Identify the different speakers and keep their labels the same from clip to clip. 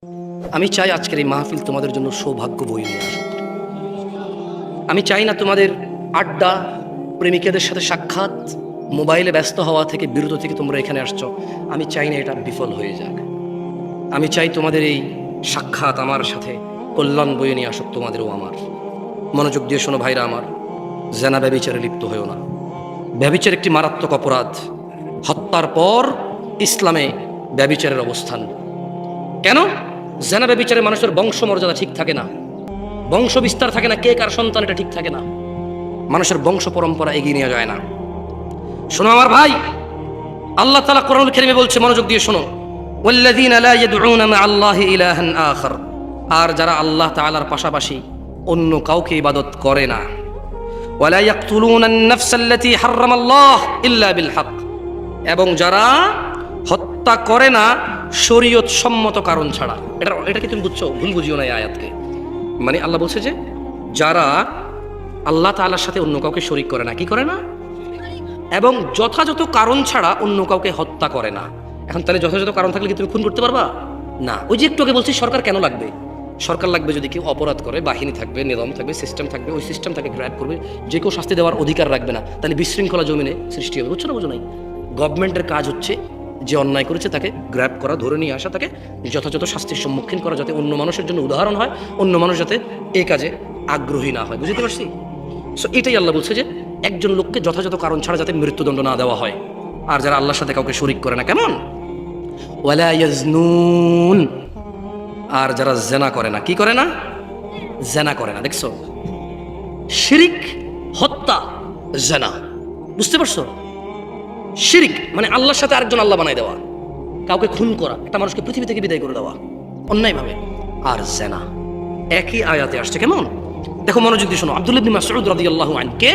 Speaker 1: আমি চাই আজকের এই মাহফিল তোমাদের জন্য সৌভাগ্য বই নিয়ে আসুক। আমি চাই না তোমাদের আড্ডা, প্রেমিকাদের সাথে সাক্ষাৎ, মোবাইলে ব্যস্ত হওয়া থেকে বিরত থেকে তোমরা এখানে আসছো, আমি চাই না এটা বিফল হয়ে যাক। আমি চাই তোমাদের এই সাক্ষাৎ আমার সাথে কল্যাণ বয়ে নিয়ে আসুক তোমাদেরও আমার। মনোযোগ দিয়ে শোনো ভাইরা আমার, জেনা ব্যভিচারে লিপ্ত হয়েও না। ব্যভিচার একটি মারাত্মক অপরাধ। হত্যার পর ইসলামে ব্যভিচারের অবস্থান। কেন? জেনা ব্যভিচারে মানুষের বংশমর্যাদা ঠিক থাকে না, বংশ বিস্তার থাকে না, কে কার সন্তান এটা ঠিক থাকে না, মানুষের বংশ পরম্পরা এগিয়ে নেওয়া যায় না। শোনো আমার ভাই, আল্লাহ তাআলা কোরআনুল কারীমে বলছে, মনোযোগ দিয়ে শোনো, ওয়াল্লাযীনা লা ইয়াদউনা মা'আল্লাহি ইলাহান আখার, আর যারা আল্লাহ তাআলার পাশাপাশি অন্য কাউকে ইবাদত করে না, ওয়ালা ইয়াকতুলুনা আন-নাফসাল্লাতী হারামাল্লাহ ইল্লা বিল হক, এবং যারা হত্যা করে না শরীয়ত সম্মত কারণ ছাড়া। এটা কি তুমি বুঝছো? ভুল বুঝিও না এই আয়াতকে। মানে আল্লাহ বলছে যে যারা আল্লাহ তাআলার সাথে অন্য কাউকে শরীক করে না, কি করে না, এবং যথাযথ কারণ ছাড়া অন্য কাউকে হত্যা করে না। এখন তাহলে যথাযথ কারণ থাকলে কি তুমি খুন করতে পারবা? না। ওই যে একটু আগে বলছি, সরকার কেন লাগবে? সরকার লাগবে যদি কেউ অপরাধ করে, বাহিনী থাকবে, নিজাম থাকবে, সিস্টেম থাকবে, ওই সিস্টেম তাকে গ্র্যাব করবে, যে কেউ শাস্তি দেওয়ার অধিকার রাখবে না, তাহলে বিশৃঙ্খলা জমিনে সৃষ্টি হবে। বুঝছো না? বুঝো নাই? গভর্নমেন্টের কাজ হচ্ছে যে অন্যায় করেছে তাকে গ্র্যাব করা, ধরে নিয়ে আসা, তাকে যথাযথ শাস্তির সম্মুখীন করা, যাতে অন্য মানুষের জন্য উদাহরণ হয়, অন্য মানুষ যাতে এই কাজে আগ্রহী না হয়। বুঝতে পারছি? সো এটাই আল্লাহ বলছে যে একজন লোককে যথাযথ কারণ ছাড়া যাতে মৃত্যুদণ্ড না দেওয়া হয়। আর যারা আল্লাহর সাথে কাউকে শরীক করে না, কেমন? ওয়ালা ইয়াজনুন, আর যারা জেনা করে না, কি করে না? জেনা করে না। দেখছো, শিরিক, হত্যা, জেনা। বুঝতে পারছো? শিরিক মানে আল্লাহর সাথে আরেকজন আল্লাহ বানাই দেওয়া, কাউকে খুন করা, একটা মানুষকে পৃথিবী থেকে বিদায় করে দেওয়া অন্যায়ভাবে। আর জেনা একই আয়াতে আসছে। কেমন? দেখো, মনোযোগ দিয়ে শোনো। আব্দুল্লাহ ইবনে মাসউদ রাদিয়াল্লাহু আনহু কে?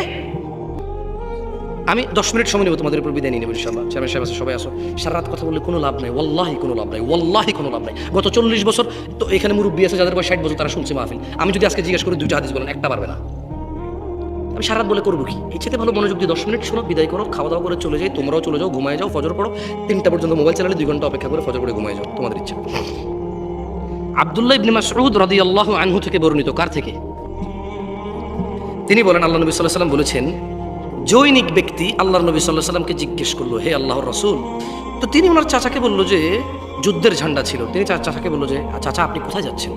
Speaker 1: আমি 10 মিনিট সময় নেব তোমাদের উপর, বিদায় নিয়ে নেব ইনশাআল্লাহ। চেয়ারম্যান সাহেব আছে, সবাই আসো। সারা রাত কথা বললে কোনো লাভ নাই, ওয়াল্লাহি কোনো লাভ নাই, ওয়াল্লাহি কোনো লাভ নাই। গত 40 বছর তো এখানে মুরব্বী আছে যাদের বয়স 60 বছর, তারা শুনছে মাহফিল। আমি যদি আজকে জিজ্ঞেস করি 2টা হাদিস বলেন, একটা পারবে না। আমি সারা রাত বলে করবো কি? এর চেয়ে ভালো মনোযোগ দিয়ে 10 মিনিট শোনো, বিদায় করো, খাওয়া দাওয়া করে চলে যাই। তোমরাও চলে যাও, ঘুমায় যাও, ফজর পড়ো। 3টা পর্যন্ত মোবাইল চালালে 2 ঘন্টা অপেক্ষা করে ফজর পড়ে ঘুমায় যাও, তোমাদের ইচ্ছা। আব্দুল্লাহ ইবনে মাসউদ রাদিয়াল্লাহু আনহু থেকে বর্ণিত। কার থেকে? তিনি বলেন, আল্লাহ নবী সাল্লাল্লাহু আলাইহি ওয়াসাল্লাম বলেছেন, জৈনিক ব্যক্তি আল্লাহর নবী সাল্লাল্লাহু আলাইহি ওয়াসাল্লামকে জিজ্ঞেস করলো, হে আল্লাহর রাসূল। তো তিনি ওনার চাচাকে বলল যে যুদ্ধের ঝান্ডা ছিল। তিনি চাচাকে বলল যে চাচা আপনি কোথায় যাচ্ছেন?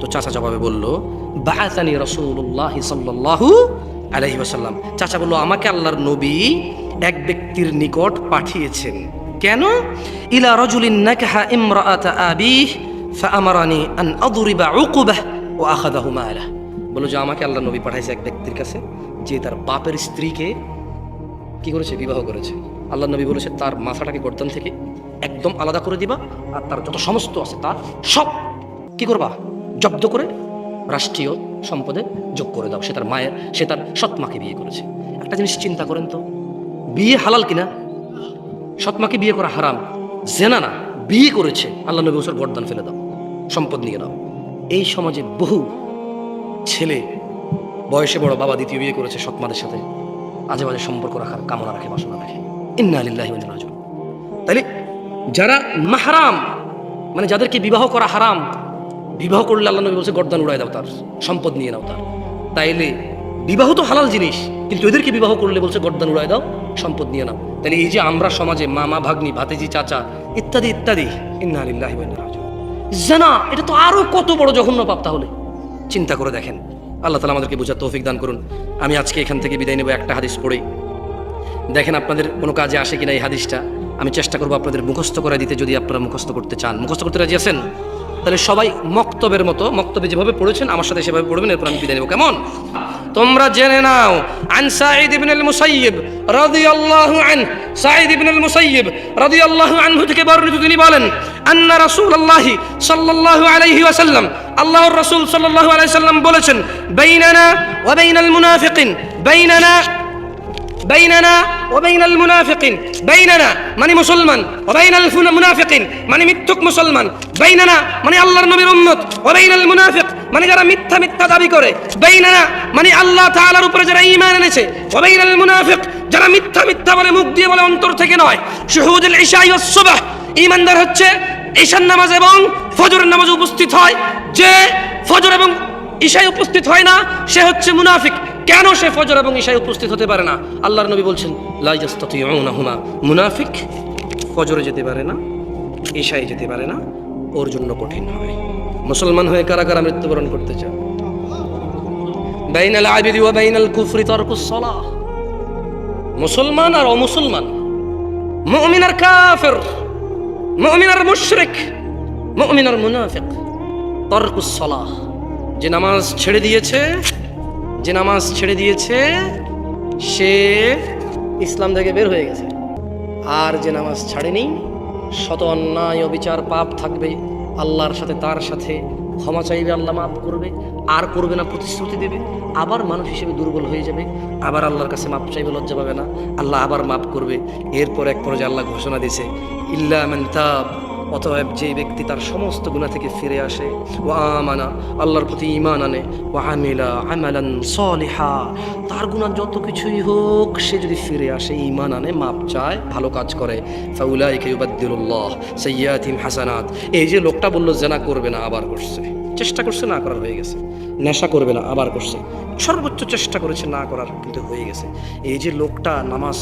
Speaker 1: তো চাচা জবাবে বলল, বাআসানি রাসূলুল্লাহ সাল্লাল্লাহু আলাইহি ওয়াসাল্লাম। চাচা বলল, আমাকে আল্লাহর নবী এক ব্যক্তির নিকট পাঠিয়েছেন। কেন? ইলা রাজুলিন নাকাহা ইমরাআতা আবিহি ফাআমারানি আন আদরিবা উকুবাহ ওয়া আখাযাহু মালাহ। বলল যে আমাকে আল্লাহর নবী পাঠাইছে এক ব্যক্তির কাছে যে তার বাপের স্ত্রীকে কি করেছে? বিবাহ করেছে। আল্লাহর নবী বলেছে তার মাথাটাকে গর্দান থেকে একদম আলাদা করে দিবা, আর তার যত সমস্ত আছে তার সব কি করবা? জব্দ করে রাষ্ট্রীয় সম্পদে যোগ করে দাও। সে তার মায়ের, সে তার সৎ মাকে বিয়ে করেছে। একটা জিনিস চিন্তা করেন তো, বিয়ে হালাল কিনা? সৎ মাকে বিয়ে করা হারাম, জেনা না, বিয়ে করেছে। আল্লাহ নবী বলছেন গর্দান ফেলে দাও, সম্পদ নিয়ে নাও। এই সমাজে বহু ছেলে বয়সে বড়, বাবা দ্বিতীয় বিয়ে করেছে, সৎ মাদের সাথে আজে বাজে সম্পর্ক রাখার কামনা রাখে, বাসনা রাখে। ইন্না লিল্লাহি ওয়া ইন্না ইলাইহি রাজিউন। তাইলে যারা মাহরাম, মানে যাদেরকে বিবাহ করা হারাম, বিবাহ করলে আল্লাহ নবী বলছে গর্দান উড়ায় দাও, তার সম্পদ নিয়ে নাও তার। তাইলে বিবাহ তো হালাল জিনিস, কিন্তু এদেরকে বিবাহ করলে বলছে গর্দান উড়ায় দাও, সম্পদ নিয়ে নাও। তাহলে এই যে আমরা সমাজে মামা, ভাগ্নি, ভাতিজি, চাচা ইত্যাদি ইত্যাদি, ইন্না লিল্লাহি ওয়া ইন্না ইলাইহি রাজিউন, জিনা, এটা তো আরো কত বড় জঘন্য পাপ। তাহলে চিন্তা করে দেখেন। আল্লাহ তাআলা আমাদেরকে বোঝার তৌফিক দান করুন। আমি আজকে এখান থেকে বিদায় নেব একটা হাদিস পড়েই। দেখেন আপনাদের কোনো কাজে আসে কিনা এই হাদিসটা। আমি চেষ্টা করবো আপনাদের মুখস্থ করে দিতে, যদি আপনারা মুখস্থ করতে চান। মুখস্থ করতে রাজি আছেন? তাহলে সবাই মক্তবের মতো, মক্তবে যেভাবে পড়েছেন আমার সাথে সেভাবে পড়বেন। এরপর আমি বিদায় নেব, কেমন? তোমরা জেনে নাও, আন সাঈদ ইবনে আল মুসাইয়িব রাদিয়াল্লাহু আনহু, সাঈদ ইবনে আল মুসাইয়িব রাদিয়াল্লাহু আনহু থেকে বর্ণিত, তিনি বলেন, আন্না রাসূলুল্লাহ সাল্লাল্লাহু আলাইহি ওয়াসাল্লাম, আল্লাহর রাসূল সাল্লাল্লাহু আলাইহি ওয়াসাল্লাম বলেছেন, বাইনানা ওয়া বাইনাল মুনাফিকিন, বাইনানা ওয়া বাইনাল মুনাফিকিন, বাইনানা মানে মুসলমান, ওয়া বাইনাল মুনাফিকিন মানে মিথ্যুক মুসলমান, বাইনানা মানে আল্লাহর নবীর উম্মত, ওয়া বাইনাল মুনাফিক মানে যারা মিথ্যা দাবি করে, বাইনানা মানে আল্লাহ তাআলার উপরে যারা ঈমান এনেছে, ওয়া বাইনাল মুনাফিক যারা মিথ্যা বলে, মুখ দিয়ে বলে, অন্তর থেকে নয়। শুহুদুল ইশা ওয়াস সুবহ, ঈমানদার হচ্ছে ঈশার নামাজ এবং ফজরের নামাজে উপস্থিত হয়, যে ফজর এবং ঈশায় উপস্থিত হয় না সে হচ্ছে মুনাফিক। কেন সে ফজর এবং ঈশায় উপস্থিত হতে পারে না? আল্লাহর নবী বলছেন লা ইয়াস্তাতিউনাহুমা, মুনাফিক ফজরে যেতে পারে না, ঈশায় যেতে পারে না, ওর জন্য কঠিন হয়। মুসলমান হয়ে কারা কারা মৃত্যুবরণ করতে চায়? বাইনাল আবিদি ওয়া বাইনাল কুফরি তারকুস সালাহ। মুসলমান আর অমুসলমান, মুমিন আর কাফির, মুমিন আর মুশরিক, মুমিন আর মুনাফিক, তারকুস সালাহ। যে নামাজ ছেড়ে দিয়েছে, যে নামাজ ছেড়ে দিয়েছে সে ইসলাম থেকে বের হয়ে গেছে। আর যে নামাজ ছাড়েনি, শত অন্যায় অবিচার পাপ থাকবে, আল্লাহর সাথে তার সাথে ক্ষমা চাইবে, আল্লাহ মাফ করবে, আর করবে না প্রতিশ্রুতি দেবে, আবার মানুষ হিসেবে দুর্বল হয়ে যাবে, আবার আল্লাহর কাছে মাপ চাইবে, লজ্জা পাবে না, আল্লাহ আবার মাফ করবে। এরপর এক পর্যায়ে আল্লাহ ঘোষণা দিয়েছে ইল্লা মান তাব, অতএব যে ব্যক্তি তার সমস্ত গুনাহ থেকে ফিরে আসে, ওয়া আমানা, আল্লাহর প্রতি ঈমান আনে, ওয়া আমিলা আমালান সলিহা, তার গুনাহ যত কিছুই হোক সে যদি ফিরে আসে, ঈমান আনে, মাপ চায়, ভালো কাজ করে, ফাউলাইকা ইউবাদদিলুল্লাহ সাইয়্যাতিহিম হাসানাত। এই যে লোকটা বলল জেনা করবে না, আবার করছে, চেষ্টা করছে না করার, হয়ে গেছে। নেশা করবে না, আবার করছে, সর্বোচ্চ চেষ্টা করেছে না করার, কিন্তু হয়ে গেছে। এই যে লোকটা নামাজ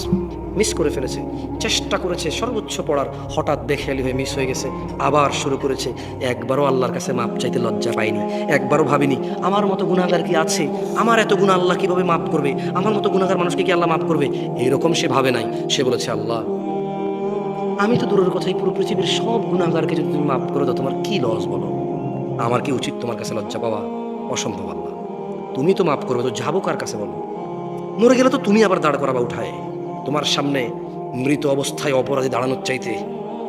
Speaker 1: মিস করে ফেলেছে, চেষ্টা করেছে সর্বোচ্চ পড়ার, হঠাৎ বেখেয়ালি হয়ে মিস হয়ে গেছে, আবার শুরু করেছে। একবারও আল্লাহর কাছে মাপ চাইতে লজ্জা পাইনি, একবারও ভাবিনি আমার মতো গুনাহগার কি আছে, আমার এত গুনাহ আল্লাহ কিভাবে মাফ করবে, আমার মতো গুনাহগার মানুষকে কি আল্লাহ মাফ করবে, এইরকম সে ভাবে নাই। সে বলেছে আল্লাহ আমি তো দূরের কথাই, পুরো পৃথিবীর সব গুনাহগারকে যদি তুমি মাফ করে দাও তোমার কি লস বলো, আমার কি উচিত তোমার কাছে লজ্জা পাওয়া? অসম্ভব আল্লাহ, তুমি তো মাফ করবে, তো যাবো কার কাছে বলো? মরে গেলে তো তুমি আবার দাঁড় করাবা উঠায়, তোমার সামনে মৃত অবস্থায় অপরাধী দাঁড়ানোর চাইতে,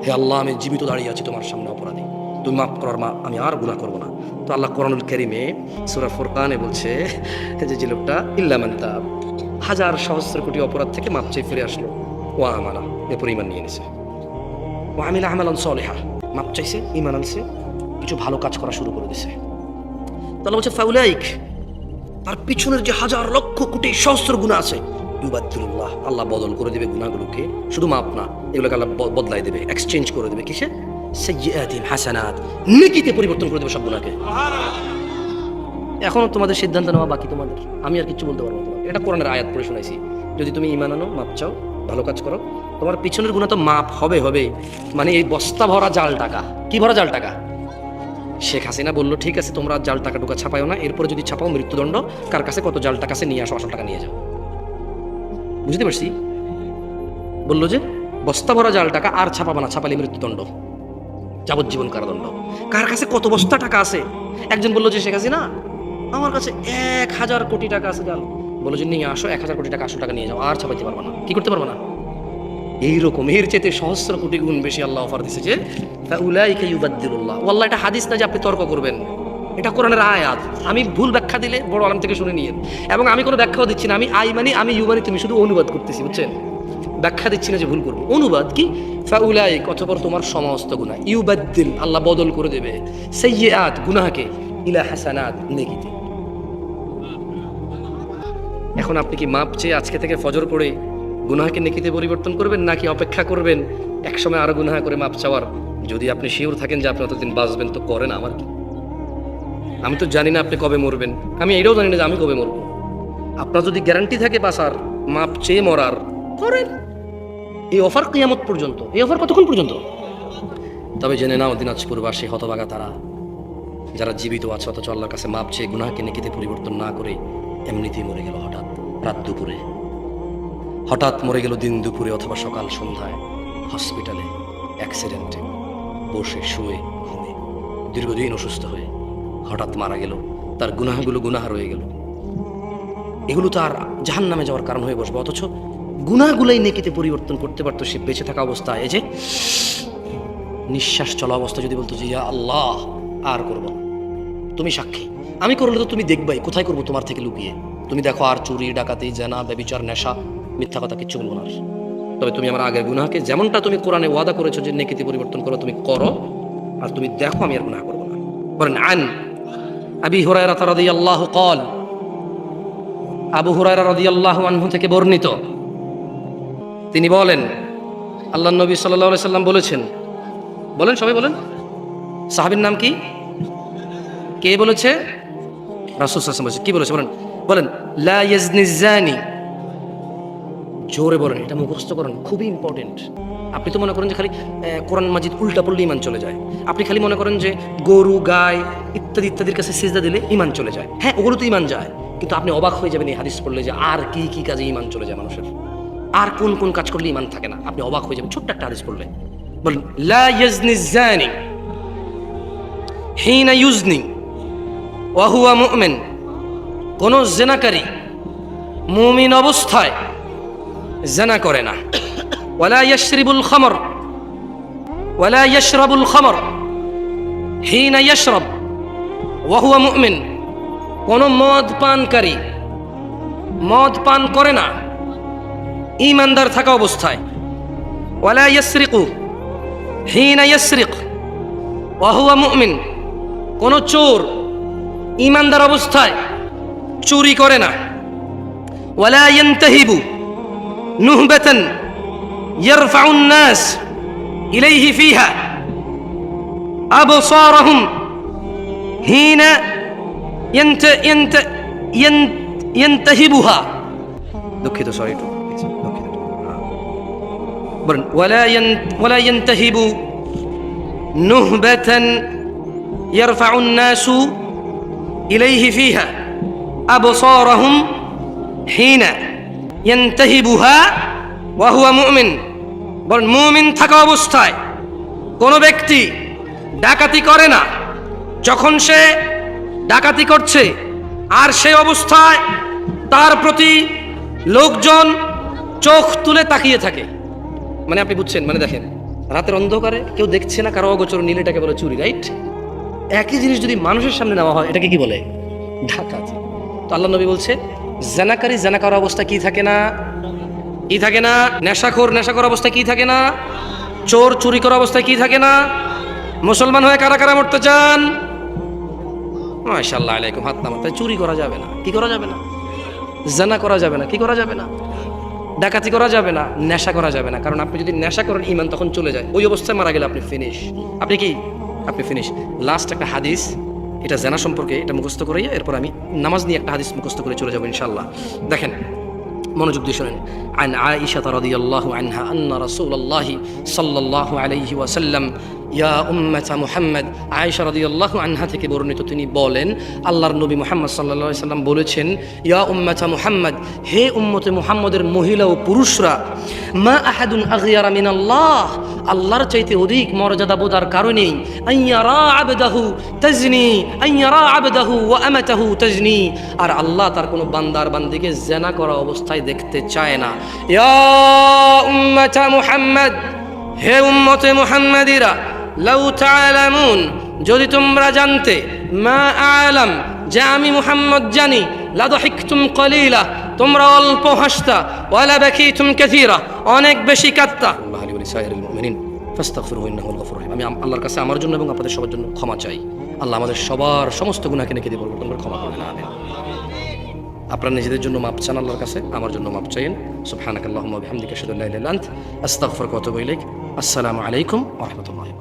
Speaker 1: হে আল্লাহ আমি জীবিত দাঁড়িয়ে আছি তোমার সামনে অপরাধী, তুমি মাফ করার মা, আমি আর গুনাহ করবো না। তো আল্লাহ কোরআনুল কারীমে সূরা ফুরকানে বলছে যে লোকটা ইল্লা মান তাব, হাজার সহস্র কোটি অপরাধ থেকে মাপ চেয়ে ফিরে আসলো, ওয়া আমানা, এরপর ঈমান নিয়ে নিছে, ওয়া আমিলা আমালান সলিহা, মাপ চাইছে, ঈমান আনছে, কিছু ভালো কাজ করা শুরু করে দিছে। তাহলে বলছে ফাউলাইক, তার পিছনের যে হাজার লক্ষ কোটি সহস্র গুনাহ আছে, ইউবাদদিলুল্লাহ, আল্লাহ বদল করে দেবে গুনাহগুলোকে, শুধু মাপ না, এগুলোকে আল্লাহ বদলাই দেবে, এক্সচেঞ্জ করে দেবে, কিসে? সাইয়্যাতিহিম হাসানাত, নেকিতে পরিবর্তন করে দেবে সব গুনাহকে। এখনো তোমাদের সিদ্ধান্ত নেওয়া বাকি, তোমাদের, আমি আর কিছু বলতে পারবো না তোমাকে। এটা কোরআনের আয়াত পড়ে শোনাইছি, যদি তুমি ঈমান আনো, মাপ চাও, ভালো কাজ করো, তোমার পিছনের গুনাহ তো মাপ হবে হবে। মানে এই বস্তা ভরা জাল টাকা, কি ভরা জাল টাকা? শেখ হাসিনা বললো ঠিক আছে তোমরা জাল টাকা টুকা ছাপাও না, এরপরে যদি ছাপাও মৃত্যুদণ্ড, কার কাছে কত জাল টাকা আছে নিয়ে আসো, আসল টাকা নিয়ে যাও। বুঝতে পারছি? বললো যে বস্তা ভরা জাল টাকা আর ছাপাবা না, ছাপালে মৃত্যুদণ্ড, যাবজ্জীবন কারাদণ্ড। কার কাছে কত বস্তা টাকা আছে? একজন বললো যে শেখ হাসিনা আমার কাছে 1000 কোটি টাকা আছে জাল, বললো যে নিয়ে আসো 1000 কোটি টাকা, আসল টাকা নিয়ে যাও, আর ছাপাইতে পারবা না, কি করতে পারবা না। এইরকম এর চেয়ে সহস্র কোটি গুণ বেশি আল্লাহ অফার দিছে যে ফাউলাইকা ইউবাদদিলুল্লাহ। ওয়াল্লাহ এটা হাদিস না যে আপনি তর্ক করবেন, এটা কোরআনের আয়াত। আমি ভুল ব্যাখ্যা দিলে বড় আলেম থেকে শুনে নিয়েন, এবং আমি কোনো ব্যাখ্যাও দিচ্ছি না, আমি আই মানি আমি ইউ মানি তুমি, শুধু অনুবাদ করতেছি, বুঝছেন? ব্যাখ্যা দিচ্ছি না যে ভুল করবো, অনুবাদ কি? ফাউলাইক, অতঃপর তোমার সমস্ত গুনাহ, ইউবাদদিল, আল্লাহ বদল করে দেবে, সাইয়্যাত, গুনাহকে, ইলা হাসানাত, নেকিতে। এখন আপনি কি মাপ চেয়ে আজকে থেকে ফজর পড়ে গুনাহকে নেকিতে পরিবর্তন করবেন, নাকি অপেক্ষা করবেন একসময় আরো গুনাহ করে মাপ চাওয়ার? যদি আপনি শিওর থাকেন যে আপনি অতদিন বাঁচবেন তো করেন, আমার কি? আমি তো জানি না আপনি কবে মরবেন, আমি এটাও জানি না যে আমি কবে মরবো। আপনার যদি গ্যারান্টি থাকে বাঁচার, মাপ চেয়ে মরার, করেন। এই অফার কিয়ামত পর্যন্ত, এই অফার কতক্ষণ পর্যন্ত? তবে জেনে নাও দিনাজপুরবাসী হতভাগা তারা, যারা জীবিত আছে অথচ আল্লাহর কাছে মাপ চেয়ে গুনাহকে নেকিতে পরিবর্তন না করে এমনিতেই মরে গেল হঠাৎ রাত দুপুরে, হঠাৎ মরে গেল দিন দুপুরে অথবা সকাল সন্ধ্যায়, হসপিটালে, অ্যাক্সিডেন্টে, বসে শুয়ে ঘুমে, দীর্ঘদিন অসুস্থ হয়ে হঠাৎ মারা গেল, তার গুনাহগুলো গুনাহ রয়ে গেল। এগুলো তো আর জাহান্নামে যাওয়ার কারণ হয়ে বসবে, অথচ গুনাহগুলোই নেকিতে পরিবর্তন করতে পারতো সে বেঁচে থাকা অবস্থায়। এই যে নিঃশ্বাস চলা অবস্থা যদি বলতো যে ইয়া আল্লাহ আর করবো না, তুমি সাক্ষী, আমি করলে তো তুমি দেখবাই, কোথায় করবো তোমার থেকে লুকিয়ে, তুমি দেখো আর চুরি ডাকাতি জেনা ব্যভিচার নেশা মিথ্যা কথা কিচ্ছু বলবো না, তবে তুমি আমার আগের গুনাহকে যেমনটা তুমি কোরআনে ওয়াদা করেছো যে নেকিতে পরিবর্তন করো, তুমি করো, আর তুমি দেখো আমি আর গুনাহ করবো না। বলেন আন আবি হুরায়রা রাদিয়াল্লাহু ক্বাল, আবু হুরায়রা রাদিয়াল্লাহু আনহু থেকে বর্ণিত, তিনি বলেন আল্লাহর নবী সাল্লাল্লাহু আলাইহি সাল্লাম বলেছেন, বলেন সবাই বলেন। সাহাবীর নাম কি? কে বলেছে? রাসূল সাল্লাল্লাহু আলাইহি ওয়াসাল্লাম বলেছে। কি বলেছে বলেন? বলেন লা ইয়াজনি জানি। জোরে বলেন, এটা মুখস্থ করেন, খুবই ইম্পর্টেন্ট। আপনি তো মনে করেন যে খালি কোরআন মাজিদ উল্টা পড়লে ইমান চলে যায়। আপনি খালি মনে করেন যে গরু গায় ইত্যাদি ইত্যাদির কাছে সিজদা দিলে ইমান চলে যায়। হ্যাঁ, ওগুলো তো ইমান যায়, কিন্তু আপনি অবাক হয়ে যাবেন এই হাদিস পড়লে যে আর কি কি কাজে ইমান চলে যায় মানুষের, আর কোন কোন কাজ করলে ইমান থাকে না। আপনি অবাক হয়ে যাবেন ছোট্ট একটা হাদিস পড়লে। বলেন লা ইয়াজনি জানি হিনা ইউজনি ওয়া হুয়া মুমিন। কোন জিনাকারী মুমিন অবস্থায় জিনা করে না। ওয়ালা ইয়াশরিবুল খামর ওয়ালা ইয়াশরাবুল খামর হিনা ইয়াশরাব ওয়া হুয়া মুমিন। কোন মদ পানকারী মদ পান করে না ঈমানদার থাকা অবস্থায়। ওয়ালা ইয়াসরিকু হিনা ইয়াসরিক ওয়া হুয়া মুমিন। কোন চোর ঈমানদার অবস্থায় চুরি করে না। ওয়ালা ইয়ানতাহিবু নুহবাতান ইয়ারফাউন নাস ইলাইহি ফিহা আবসারহুম হিনা ইয়ানতাহিবুহা। দুঃখিত, সরি, একটু দুঃখিত। বলেন ওয়ালা ইয়ানতাহিবু নুহবাতান ইয়ারফাউন নাসু ইলাইহি ফিহা আবসারহুম হিনা ইয়ানতাহিবুহা ওয়া হুয়া মুমিন। বলেন মুমিন থাকা অবস্থায় কোন ব্যক্তি ডাকাতি করে না। যখন সে ডাকাতি করছে আর সেই অবস্থায় তার প্রতি লোকজন চোখ তুলে তাকিয়ে থাকে, মানে আপনি বুঝছেন, মানে দেখেন রাতের অন্ধকারে কেউ দেখছে না, কারো অগোচর নীল, এটাকে বলে চুরি, রাইট? একই জিনিস যদি মানুষের সামনে নেওয়া হয় এটাকে কি বলে? ডাকাতি। তো আল্লাহ নবী বলছে জানাকারী জানা করা অবস্থা কি থাকে না? কি থাকে না? নেশাখোর নেশা করা অবস্থায় কি থাকে না? চোর চুরি করা অবস্থায় কি থাকে না? মুসলমান হয়ে কারা কারা মরতে চান? মাশাআল্লাহ আলাইকুম, হাত নামান। তাই চুরি করা যাবে না, কি করা যাবে না? জানা করা যাবে না, কি করা যাবে না? ডাকাতি করা যাবে না, নেশা করা যাবে না। কারণ আপনি যদি নেশা করেন ঈমান তখন চলে যায়, ওই অবস্থায় মারা গেলে আপনি ফিনিশ। আপনি কি? আপনি ফিনিশ। লাস্ট একটা হাদিস, এটা জেনা সম্পর্কে, এটা মুখস্থ করাইয়া এরপর আমি নামাজ নিয়ে একটা হাদিস মুখস্থ করে চলে যাবো ইনশাআল্লাহ। দেখেন, মনোযোগ দিয়ে শোনেন। আন আয়েশা রাদিয়াল্লাহু আনহা আন্না রাসূলুল্লাহি সাল্লাল্লাহু আলাইহি ওয়াসাল্লাম ইয়া উম্মাতা মুহাম্মদ। আয়েশা রাদিয়াল্লাহু আনহা থেকে বর্ণিত, তিনি বলেন আল্লাহর নবী মুহাম্মদ সাল্লাল্লাহু আলাইহি সাল্লাম বলেছেন, ইয়া উম্মাতা মুহাম্মদ, হে উম্মতে মুহাম্মদের মহিলা ও পুরুষরা, মা আহাদুন আগয়ারা মিনাল্লাহ, আল্লাহর চাইতে অধিক মর্যাদা বোধার কারণেই আইয়ারা আবদাহু তাজনি, আইয়ারা আবদাহু ওয়া আমাতাহু তাজনি, আর আল্লাহ তার কোনো বান্দার বান্দিকে জিনা করা অবস্থায় দেখতে চায় না। ইয়া উম্মাতা মুহাম্মদ, হে উম্মতে মুহাম্মাদিরা, লাউ তাআলামুন, যদি তোমরা জানতে, মা আলাম, যে আমি মুহাম্মদ জানি, লাদহিকতুম কলিলা, তোমরা অল্প হাসতা, ওয়ালা বাকিতুম কাসীরা, অনেক বেশি কাঁদতা। আল্লাহু আলী ওয়া সাইয়্যিদুল মুমিনিন ফাস্তাগফিরুহু ইন্নাহু আল গফুরুর রহিম। আমি আল্লাহর কাছে আমার জন্য এবং আপনাদের সবার জন্য ক্ষমা চাই। আল্লাহ আমাদের সবার সমস্ত গুনাহকে নেকি দিয়ে পরিবর্তন করে ক্ষমা করবেন, আমিন। আপনারা নিজেদের জন্য মাপ চান আল্লাহর কাছে, আমার জন্য মাপ চাইেন। সুবহানাকাল্লাহুম্মা ওয়া বিহামদিকা আশহাদু আল্লা ইলাহা ইল্লা আনতা আস্তাগফিরুকা ওয়া আতুবু ইলাইক। আসসালামু আলাইকুম ওয়া রাহমাতুল্লাহি।